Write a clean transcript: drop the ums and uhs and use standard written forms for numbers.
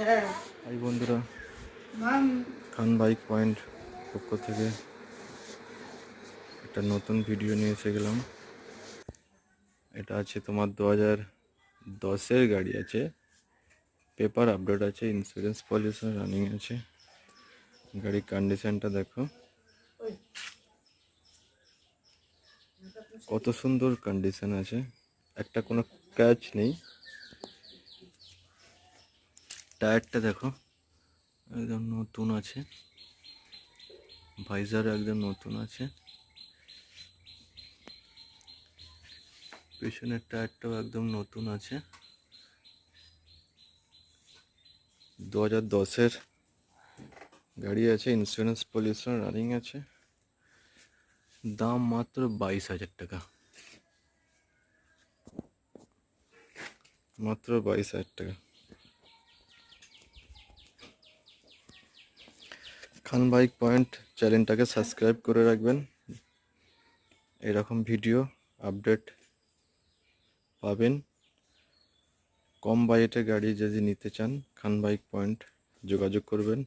High বন্ধুরা, খান bike point পক্ষ থেকে একটা নতুন ভিডিও নিয়ে এসে গেলাম। এটা আছে তোমার 2010-এর গাড়ি আছে, পেপার আপডেট আছে, ইন্স্যুরেন্স পলিসি রানিং আছে। গাড়ির কন্ডিশনটা দেখো, কত সুন্দর কন্ডিশন আছে, একটা কোনো ক্র্যাচ নেই। টায়ারটা দেখো একদম নতুন আছে, ভাইজার একদম নতুন আছে, পেছনের টায়ারটাও একদম নতুন আছে। 2010-এর গাড়ি আছে, ইন্স্যুরেন্স পলিসি রানিং আছে। দাম মাত্র 22,000 টাকা, মাত্র 22,000 টাকা। খান বাইক পয়েন্ট চ্যানেলটাকে সাবস্ক্রাইব করে রাখবেন, এরকম ভিডিও আপডেট পাবেন। কম বাজেটে গাড়ি যদি নিতে চান, খান বাইক পয়েন্ট যোগাযোগ করবেন।